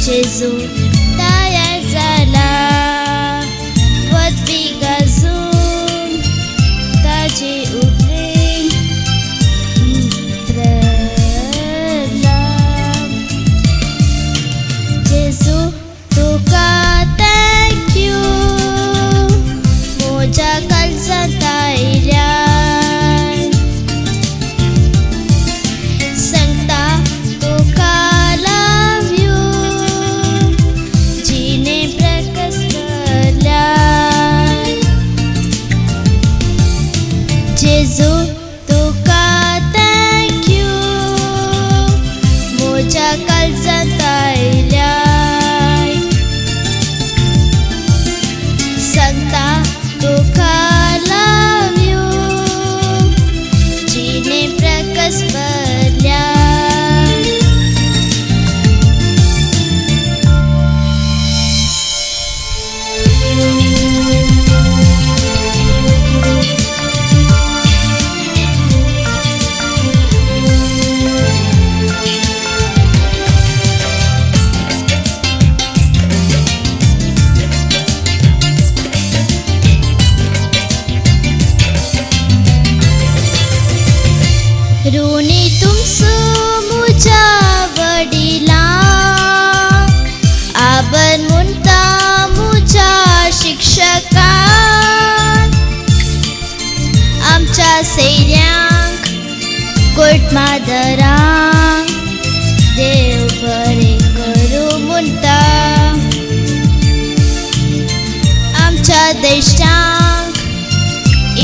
Jesu tayar zala wat bigazun taji utring pralam Jesu tuka thank you moja kalsan tayar sangta tuka Jesu tuka thank you moja kalsan tailai Santa tuka love you jine prakas palyai रोनी तुमसो मुझा वडिला आबन मुंता मुझा शिक्षका आमच्या सैर्यांक coat मादरांक देव बरे करू मुंता आमच्या देशांक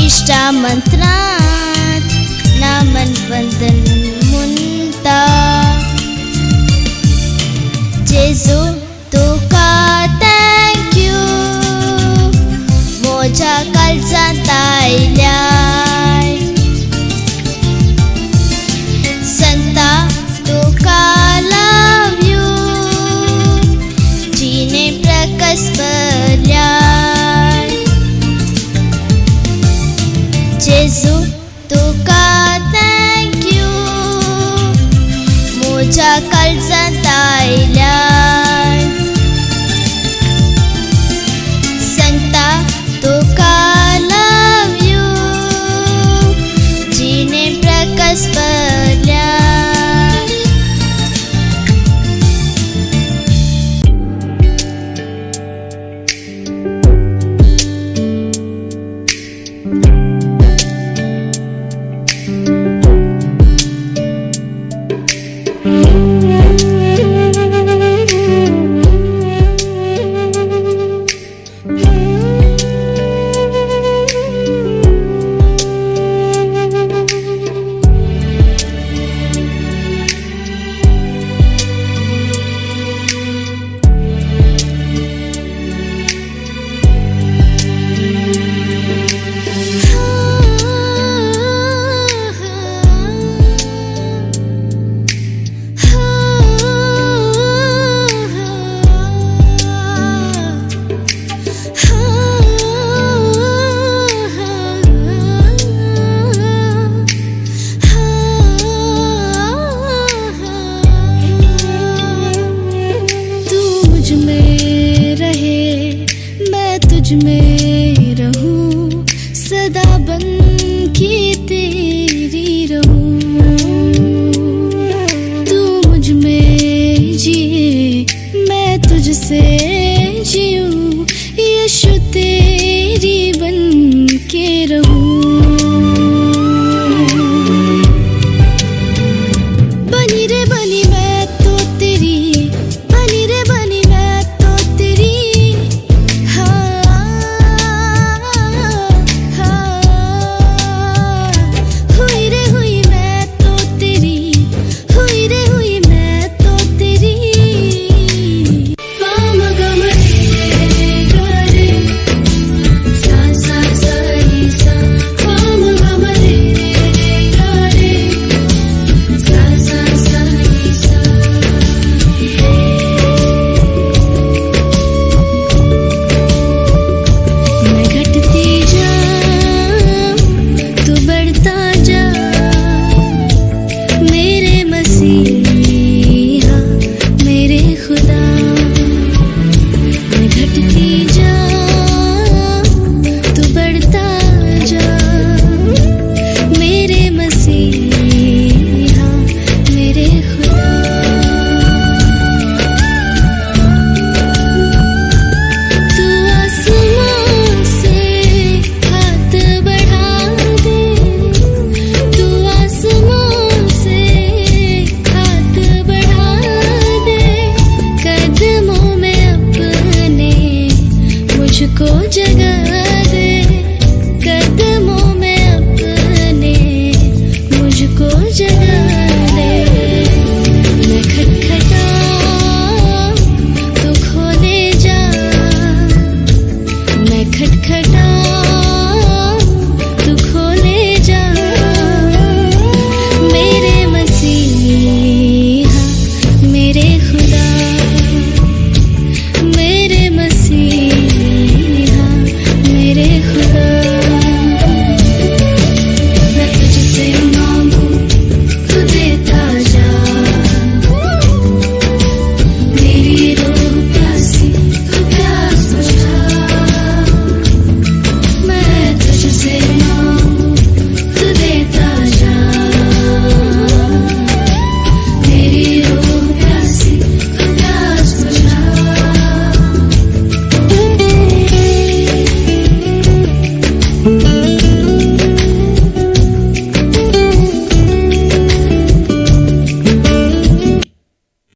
इष्टा मंत्रांत नामन वंदन मुंता जेजू तुका thank you मोजा काळजांत आयल्याय संता तुका लव यू जिने प्रकाश भरल्याय जेजू तुका थँक यू मोजा काळजांत आयल्याय संता तुका लव यू जिने प्रकाश भरल्याय में रहूं सदा बन के तेरी रहूं तू मुझ में जिए मैं तुझसे जीऊं यीशु तेरी बन जगा दे कदमों में अपने, मुझको जगा दे। मैं खटखटाऊं तू खोले जा, मैं खटखटाऊं